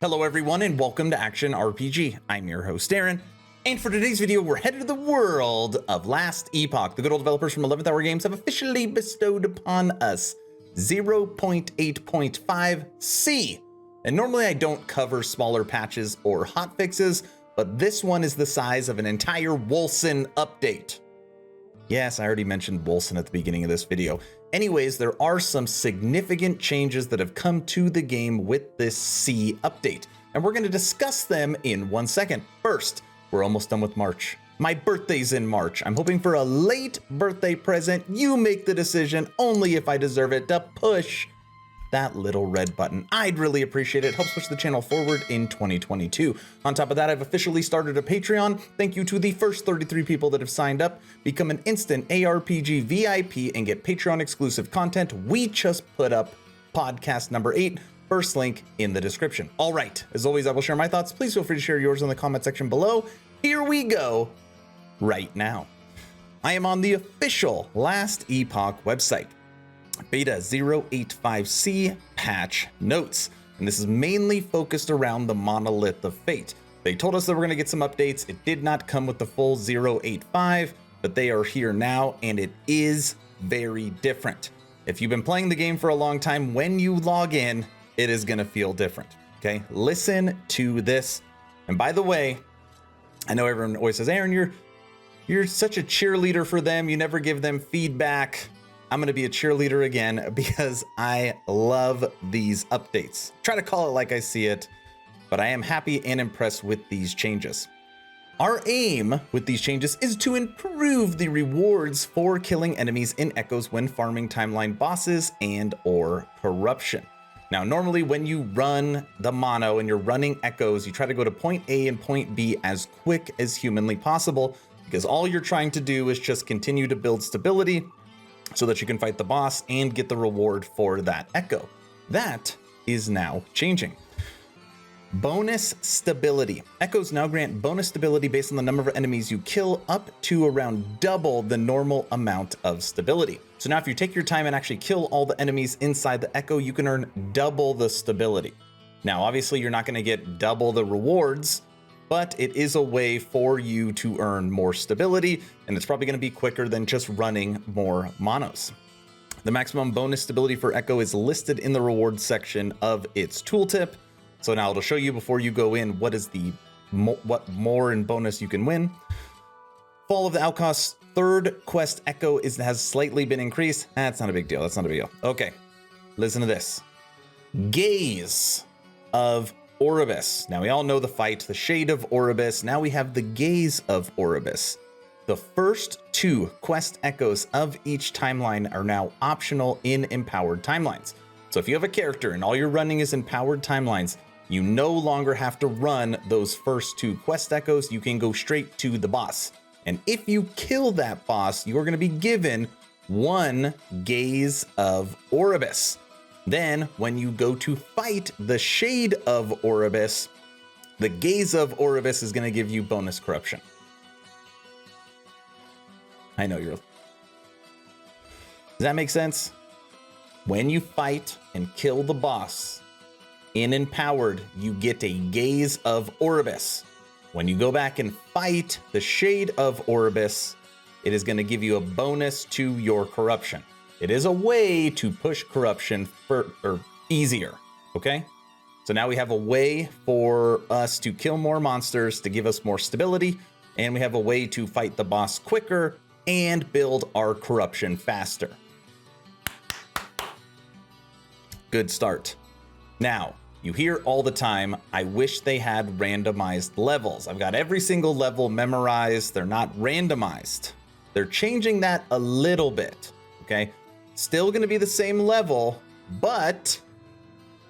Hello everyone and welcome to Action RPG. I'm your host Aaron, and for today's video we're headed to the world of Last Epoch. The good old developers from 11th Hour Games have officially bestowed upon us 0.8.5C. And normally I don't cover smaller patches or hotfixes, but this one is the size of an entire Wolcen update. Yes, I already mentioned Wolcen at the beginning of this video. Anyways, there are some significant changes that have come to the game with this C update, and we're going to discuss them in 1 second. First, we're almost done with March. My birthday's in March. I'm hoping for a late birthday present. You make the decision, only if I deserve it, to push that little red button. I'd really appreciate it. Helps push the channel forward in 2022. On top of that, I've officially started a Patreon. Thank you to the first 33 people that have signed up. Become an instant ARPG VIP and get Patreon exclusive content. We just put up podcast number 8. First link in the description. All right, as always, I will share my thoughts. Please feel free to share yours in the comment section below. Here we go right now. I am on the official Last Epoch website. Beta 0.85C patch notes, and this is mainly focused around the Monolith of Fate. They told us that we're going to get some updates. It did not come with the full 0.85, but they are here now, and it is very different. If you've been playing the game for a long time, when you log in, it is going to feel different. Okay, listen to this. And by the way, I know everyone always says, Aaron, you're such a cheerleader for them. You never give them feedback. I'm going to be a cheerleader again because I love these updates. Try to call it like I see it, but I am happy and impressed with these changes. Our aim with these changes is to improve the rewards for killing enemies in echoes when farming timeline bosses and or corruption. Now, normally when you run the mono and you're running echoes, you try to go to point A and point B as quick as humanly possible because all you're trying to do is just continue to build stability so that you can fight the boss and get the reward for that echo. That is now changing. Bonus stability. Echoes now grant bonus stability based on the number of enemies you kill, up to around double the normal amount of stability. So now if you take your time and actually kill all the enemies inside the echo, you can earn double the stability. Now, obviously you're not going to get double the rewards, but it is a way for you to earn more stability, and it's probably going to be quicker than just running more monos. The maximum bonus stability for Echo is listed in the rewards section of its tooltip. So now it'll show you before you go in what is the what more in bonus you can win. Fall of the Outcast's third quest Echo has slightly been increased. That's not a big deal. That's not a big deal. Okay, listen to this. Gaze of Oribus. Now we all know the fight, the Shade of Oribus. Now we have the Gaze of Oribus. The first 2 quest echoes of each timeline are now optional in empowered timelines. So if you have a character and all you're running is empowered timelines, you no longer have to run those first 2 quest echoes. You can go straight to the boss. And if you kill that boss, you're going to be given 1 Gaze of Oribus. Then, when you go to fight the Shade of Oribus, the Gaze of Oribus is going to give you bonus corruption. I know you're... Does that make sense? When you fight and kill the boss in Empowered, you get a Gaze of Oribus. When you go back and fight the Shade of Oribus, it is going to give you a bonus to your corruption. It is a way to push corruption easier, okay? So now we have a way for us to kill more monsters to give us more stability, and we have a way to fight the boss quicker and build our corruption faster. Good start. Now, you hear all the time, I wish they had randomized levels. I've got every single level memorized. They're not randomized. They're changing that a little bit, okay? Still going to be the same level, but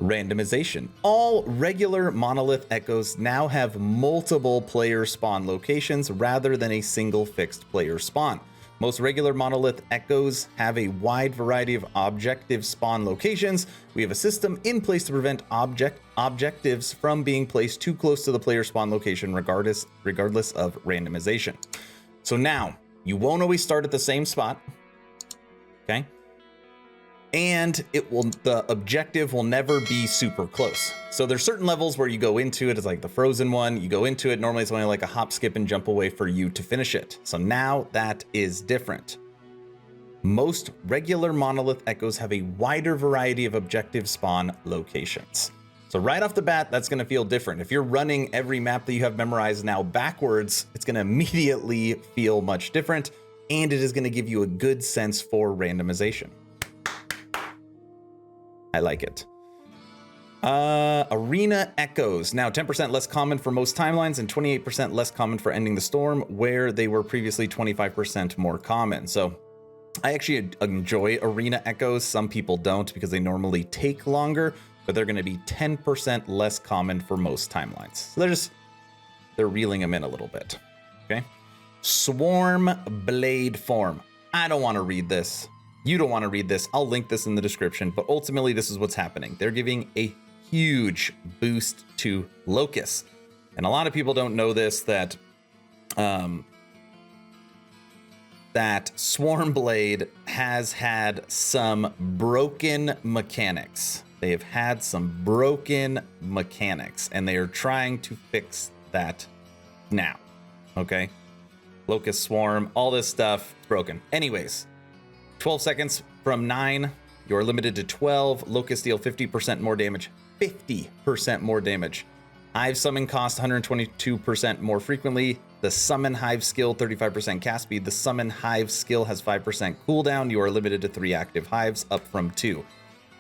randomization. All regular Monolith echoes now have multiple player spawn locations rather than a single fixed player spawn. Most regular Monolith echoes have a wide variety of objective spawn locations. We have a system in place to prevent objectives from being placed too close to the player spawn location regardless of randomization. So now, you won't always start at the same spot, okay? and the objective will never be super close. So there's certain levels where you go into it, it's like the frozen one, you go into it, normally it's only like a hop, skip, and jump away for you to finish it. So now that is different. Most regular Monolith Echoes have a wider variety of objective spawn locations. So right off the bat, that's gonna feel different. If you're running every map that you have memorized now backwards, it's gonna immediately feel much different, and it is gonna give you a good sense for randomization. I like it. Arena Echoes. Now 10% less common for most timelines and 28% less common for Ending the Storm, where they were previously 25% more common. So I actually enjoy Arena Echoes. Some people don't because they normally take longer, but they're going to be 10% less common for most timelines. So they're reeling them in a little bit. Okay. Swarm Blade Form. I don't want to read this. You don't want to read this. I'll link this in the description, but ultimately this is what's happening. They're giving a huge boost to Locust. And a lot of people don't know this, that Swarm Blade has had some broken mechanics. They have had some broken mechanics, and they are trying to fix that now. Okay? Locust Swarm, all this stuff, it's broken. Anyways, 12 seconds from 9, you're limited to 12. Locust deal 50% more damage. 50% more damage. Hive summon cost 122% more frequently. The summon hive skill, 35% cast speed. The summon hive skill has 5% cooldown. You are limited to 3 active hives, up from 2.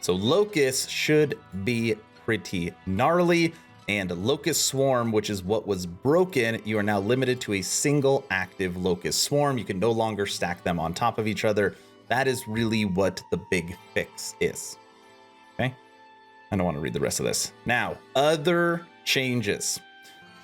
So Locust should be pretty gnarly. And Locust Swarm, which is what was broken, you are now limited to a single active Locust Swarm. You can no longer stack them on top of each other. That is really what the big fix is. Okay? I don't want to read the rest of this. Now, other changes.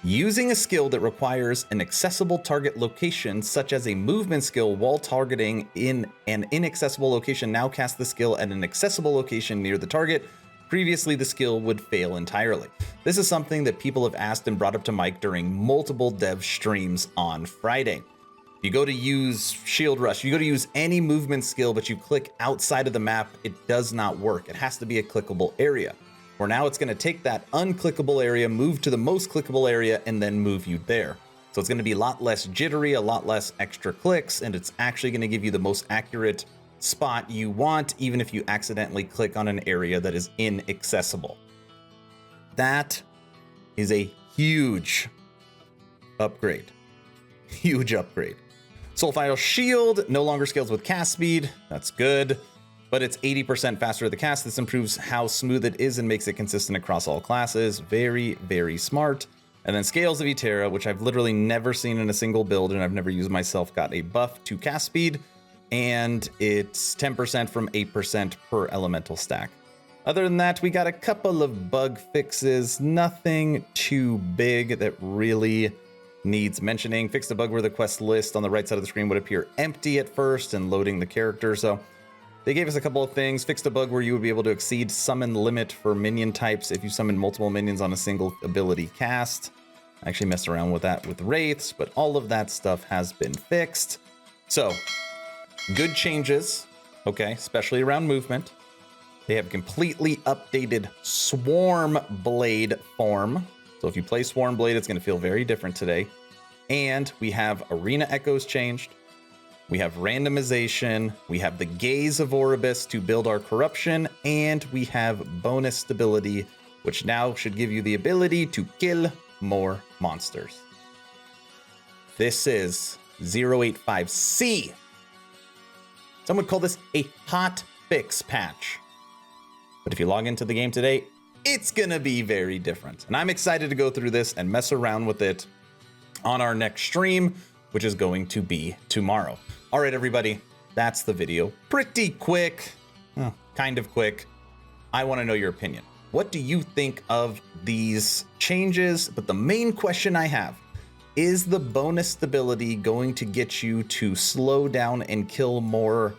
Using a skill that requires an accessible target location, such as a movement skill while targeting in an inaccessible location, now cast the skill at an accessible location near the target. Previously, the skill would fail entirely. This is something that people have asked and brought up to Mike during multiple dev streams on Friday. You go to use Shield Rush, you go to use any movement skill, but you click outside of the map, it does not work. It has to be a clickable area. Where now it's going to take that unclickable area, move to the most clickable area, and then move you there. So it's going to be a lot less jittery, a lot less extra clicks, and it's actually going to give you the most accurate spot you want, even if you accidentally click on an area that is inaccessible. That is a huge upgrade. Huge upgrade. Soulfire Shield no longer scales with cast speed. That's good. But it's 80% faster at the cast. This improves how smooth it is and makes it consistent across all classes. Very, very smart. And then Scales of Eterra, which I've literally never seen in a single build and I've never used myself, got a buff to cast speed. And it's 10% from 8% per elemental stack. Other than that, we got a couple of bug fixes. Nothing too big that really needs mentioning. Fixed a bug where the quest list on the right side of the screen would appear empty at first and loading the character. So they gave us a couple of things. Fixed a bug where you would be able to exceed summon limit for minion types if you summon multiple minions on a single ability cast. I actually messed around with that with wraiths, but all of that stuff has been fixed. So good changes, okay, especially around movement. They have completely updated Swarm Blade form. So if you play Swarm Blade, it's going to feel very different today. And we have Arena Echoes changed. We have randomization. We have the Gaze of Oribus to build our corruption. And we have bonus stability, which now should give you the ability to kill more monsters. This is 085C. Some would call this a hot fix patch. But if you log into the game today, it's gonna be very different. And I'm excited to go through this and mess around with it on our next stream, which is going to be tomorrow. All right, everybody, that's the video. Pretty quick, kind of quick. I wanna know your opinion. What do you think of these changes? But the main question I have, is the bonus stability going to get you to slow down and kill more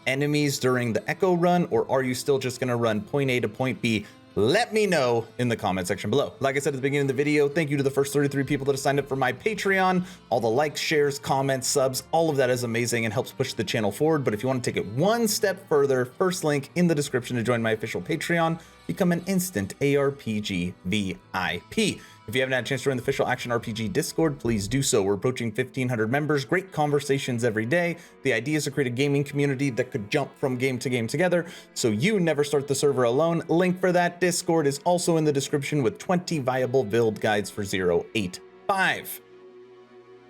enemies during the Echo run, or are you still just gonna run point A to point B let me know in the comment section below. Like I said at the beginning of the video, thank you to the first 33 people that have signed up for my Patreon. All the likes, shares, comments, subs, all of that is amazing and helps push the channel forward. But if you want to take it one step further, first link in the description to join my official Patreon. Become an instant ARPG VIP. If you haven't had a chance to join the official Action RPG Discord, please do so. We're approaching 1,500 members, great conversations every day. The idea is to create a gaming community that could jump from game to game together, so you never start the server alone. Link for that Discord is also in the description with 20 viable build guides for 085.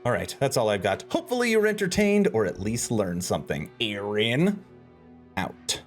All right, that's all I've got. Hopefully you're entertained or at least learned something. Aaron, out.